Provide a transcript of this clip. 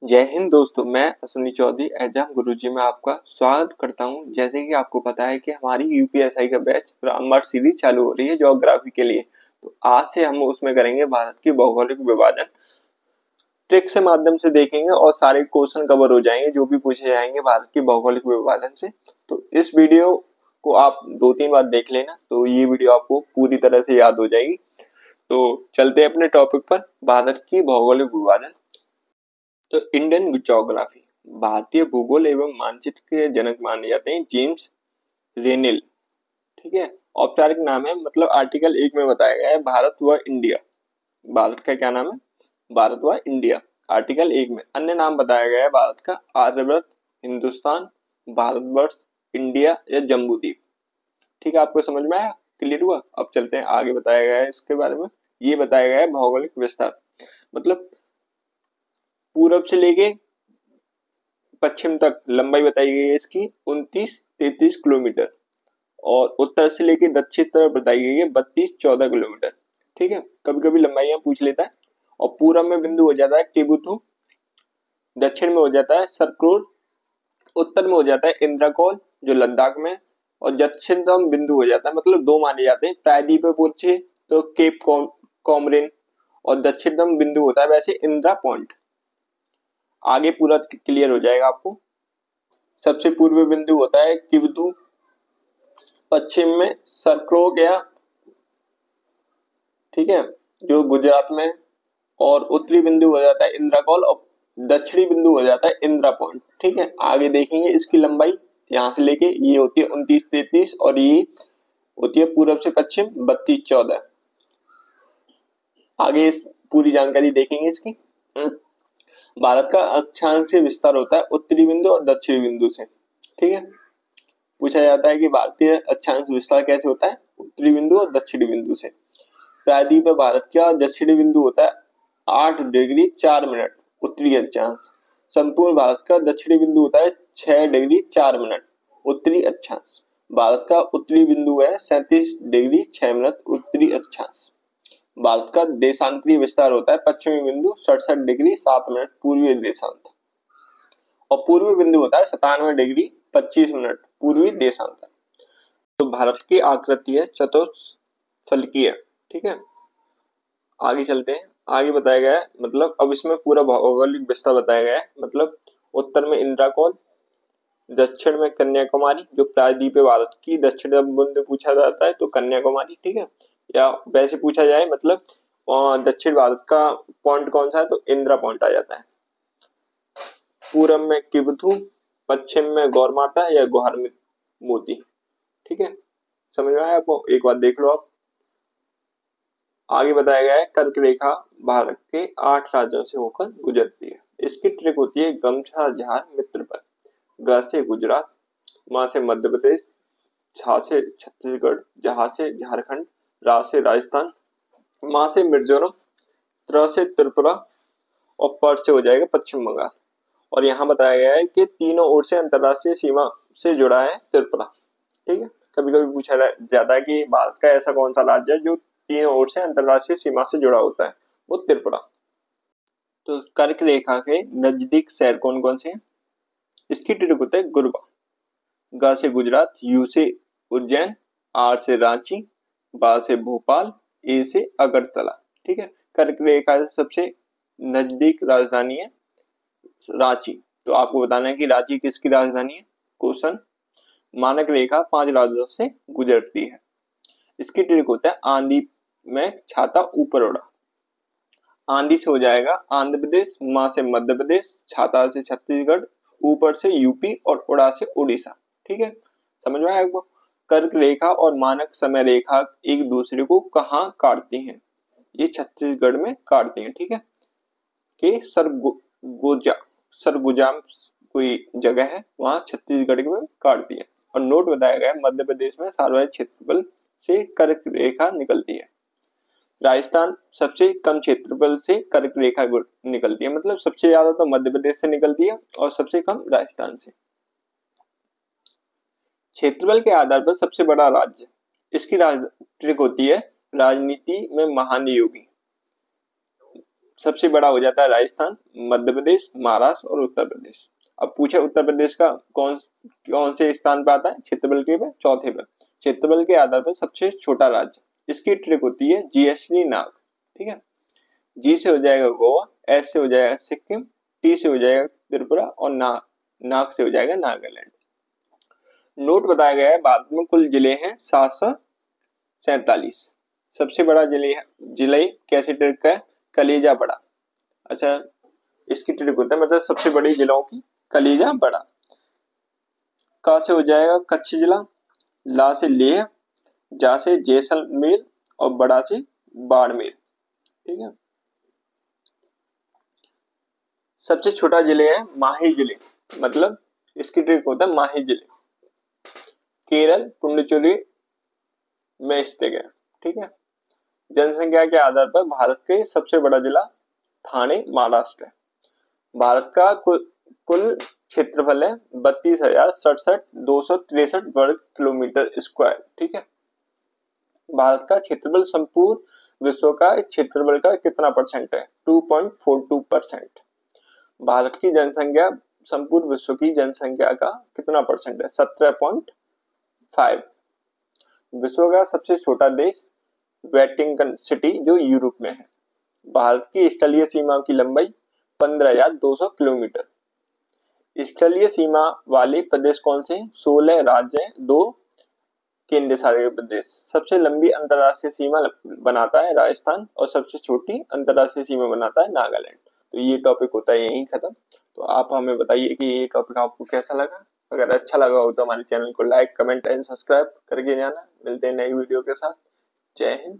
जय हिंद दोस्तों, मैं अश्विनी चौधरी एग्जाम गुरुजी में आपका स्वागत करता हूं। जैसे कि आपको पता है कि हमारी यूपीएसआई का बैच ग्रामर सीरीज चालू हो रही है ज्योग्राफी के लिए। तो आज से हम उसमें करेंगे भारत की भौगोलिक विभाजन, ट्रिक से माध्यम से देखेंगे और सारे क्वेश्चन कवर हो जाएंगे जो भी पूछे जाएंगे भारत की भौगोलिक विभाजन से। तो इस वीडियो को आप 2-3 बार देख लेना, तो ये वीडियो आपको पूरी तरह से याद हो जाएगी। तो चलते हैं अपने टॉपिक पर, भारत की भौगोलिक विभाजन। तो इंडियन ज्योग्राफी, भारतीय भूगोल एवं मानचित्र के जनक माने जाते हैं जेम्स रेनेल। ठीक है, औपचारिक नाम है, मतलब आर्टिकल 1 में बताया गया है भारत व इंडिया। भारत का क्या नाम है? भारत व इंडिया। आर्टिकल 1 में अन्य नाम बताया गया है भारत का आर्यव्रत, हिंदुस्तान, भारतवर्ष, इंडिया या जम्बूद्वीप। ठीक है, आपको समझ में आया? क्लियर हुआ? अब चलते हैं आगे। बताया गया है इसके बारे में, ये बताया गया है भौगोलिक विस्तार, मतलब पूरब से लेके पश्चिम तक लंबाई बताई गई है इसकी 29-33 किलोमीटर, और उत्तर से लेके दक्षिण तरफ बताई गई है 32-14 किलोमीटर। ठीक है, कभी कभी लंबाइयां पूछ लेता है। और पूरब में बिंदु हो जाता है केबुथु, दक्षिण में हो जाता है सरक्रोर, उत्तर में हो जाता है इंद्रकोल जो लद्दाख में, और दक्षिणतम बिंदु हो जाता है, मतलब दो माने जाते हैं, प्रायद्वीप पूछे तो केप कॉमरिन, और दक्षिणतम बिंदु होता है वैसे इंदिरा पॉइंट। आगे पूरा क्लियर हो जाएगा आपको। सबसे पूर्वी बिंदु होता है किबुथु, पश्चिम में सरक्रोक या, ठीक है, जो गुजरात में, और उत्तरी बिंदु हो जाता है इंद्रकोल, और दक्षिणी बिंदु हो जाता है इंदिरा पॉइंट। ठीक है, आगे देखेंगे इसकी लंबाई यहां से लेके ये होती है 29-33, और ये होती है पूरब से पश्चिम 32-14। आगे इस पूरी जानकारी देखेंगे इसकी। भारत का अक्षांश विस्तार होता है उत्तरी बिंदु और दक्षिणी बिंदु से। ठीक है, पूछा जाता है कि भारतीय अक्षांश विस्तार कैसे होता है? उत्तरी बिंदु और दक्षिणी बिंदु से। प्रायद्वीप भारत का दक्षिणी बिंदु होता है 8 डिग्री 4 मिनट उत्तरी अक्षांश। संपूर्ण भारत का दक्षिणी बिंदु होता है 6 डिग्री 4 मिनट उत्तरी अक्षांश। भारत का उत्तरी बिंदु है 37 डिग्री 6 मिनट उत्तरी अक्षांश। भारत का देशांतरीय विस्तार होता है पश्चिमी बिंदु 67 डिग्री 7 मिनट पूर्वी देशांत, और पूर्वी बिंदु होता है 97 डिग्री 25 मिनट पूर्वी देशांतर। तो भारत की आकृति है चतुष्फलकीय। ठीक है, आगे चलते हैं। आगे बताया गया है, मतलब अब इसमें पूरा भौगोलिक विस्तार बताया गया है, मतलब उत्तर में इंद्रकोल, दक्षिण में कन्याकुमारी जो प्रायद्वीप भारत की दक्षिण बिंदु पूछा जाता है तो कन्याकुमारी। ठीक है, या वैसे पूछा जाए मतलब दक्षिण भारत का पॉइंट कौन सा है तो इंदिरा पॉइंट आ जाता है। पूरब में किबुथु, पश्चिम में गौरमाता या गुहार मोती। ठीक है, समझ में आया आपको? एक बार देख लो आप। आगे बताया गया है कर्क रेखा भारत के 8 राज्यों से होकर गुजरती है। इसकी ट्रिक होती है गमछा झार मित्र पर। ग से गुजरात, म से मध्य प्रदेश, छ से छत्तीसगढ़, जहा से झारखंड, रा से राजस्थान, म से मिजोरम, त्र से त्रिपुरा, और पर से हो जाएगा पश्चिम बंगाल। और यहाँ बताया गया है कि तीनों ओर से अंतरराष्ट्रीय सीमा से जुड़ा है त्रिपुरा। ठीक है, कभी कभी पूछा जाता है कि भारत का ऐसा कौन सा राज्य है जो तीनों ओर से अंतरराष्ट्रीय सीमा से जुड़ा होता है, वो त्रिपुरा। तो कर्क रेखा के नजदीक शहर कौन कौन से हैं? इसकी ट्रिक होता है गुरबा। ग से गुजरात, यू से उज्जैन, आर से रांची, बा से भोपाल, ए से अगरतला। ठीक है, कर्क रेखा से सबसे नजदीक राजधानी है रांची। तो आपको बताना है कि रांची किसकी राजधानी है? क्वेश्चन। मानक रेखा 5 राज्यों से गुजरती है। इसकी ट्रिक होता है आंधी में छाता ऊपर उड़ा। आंधी से हो जाएगा आंध्र प्रदेश, मां से मध्य प्रदेश, छाता से छत्तीसगढ़, ऊपर से यूपी और उड़ा से उड़ीसा। ठीक है, समझ में आया आपको? कर्क रेखा और मानक समय रेखा एक दूसरे को कहाँ काटती हैं? ये छत्तीसगढ़ में काटती हैं। ठीक है, कि सरगुजा कोई जगह है वहां छत्तीसगढ़ में काटती है। और नोट बताया गया मध्य प्रदेश में सार्वजनिक क्षेत्रफल से कर्क रेखा निकलती है। राजस्थान सबसे कम क्षेत्रफल से कर्क रेखा निकलती है, मतलब सबसे ज्यादा तो मध्य प्रदेश से निकलती है और सबसे कम राजस्थान से। क्षेत्रफल के आधार पर सबसे बड़ा राज्य, इसकी ट्रिक होती है राजनीति में महान योगी। सबसे बड़ा हो जाता है राजस्थान, मध्य प्रदेश, महाराष्ट्र और उत्तर प्रदेश। अब पूछे उत्तर प्रदेश का कौन कौन से स्थान पर आता है, क्षेत्रफल के पे चौथे पे, क्षेत्रफल के आधार पर सबसे छोटा राज्य। इसकी ट्रिक होती है जीएसटी नाग, ठीक है। जी से हो जाएगा गोवा, एस से हो जाएगा सिक्किम, टी से हो जाएगा त्रिपुरा और नाग से हो जाएगा नागालैंड। नोट बताया गया है भारत में कुल जिले हैं 747। सबसे बड़ा जिले कैसे ट्रिक का है, कलेजा बड़ा। अच्छा, इसकी ट्रिक होता है मतलब सबसे बड़ी जिलों की कलेजा बड़ा। का से हो जाएगा कच्छ जिला, ला से लेह, जा से जैसलमेर और बड़ा से बाड़मेर, ठीक है। सबसे छोटा जिले है माही जिले, मतलब इसकी ट्रिक होता है माही जिले, केरल पुडुचेरी में स्थित है, ठीक है। जनसंख्या के आधार पर भारत के सबसे बड़ा जिला ठाणे महाराष्ट्र है। भारत का कुल क्षेत्रफल है 32,67,263 वर्ग किलोमीटर स्क्वायर, ठीक है। भारत का क्षेत्रफल संपूर्ण विश्व का क्षेत्रफल का कितना परसेंट है, 2.42%। भारत की जनसंख्या संपूर्ण विश्व की जनसंख्या का कितना परसेंट है, 17.5। विश्व का सबसे छोटा देश वेटिकन सिटी जो यूरोप में है। भारत की स्थलीय सीमा की लंबाई 15,200 किलोमीटर। स्थलीय सीमा वाले प्रदेश कौन से, 16 राज्य हैं, 2 केंद्र शासित प्रदेश। सबसे लंबी अंतरराष्ट्रीय सीमा बनाता है राजस्थान और सबसे छोटी अंतरराष्ट्रीय सीमा बनाता है नागालैंड। तो ये टॉपिक होता है यहीं खत्म। तो आप हमें बताइए कि ये टॉपिक आपको कैसा लगा। अगर अच्छा लगा हो तो हमारे चैनल को लाइक, कमेंट एंड सब्सक्राइब करके जाना। मिलते हैं नई वीडियो के साथ। जय हिंद।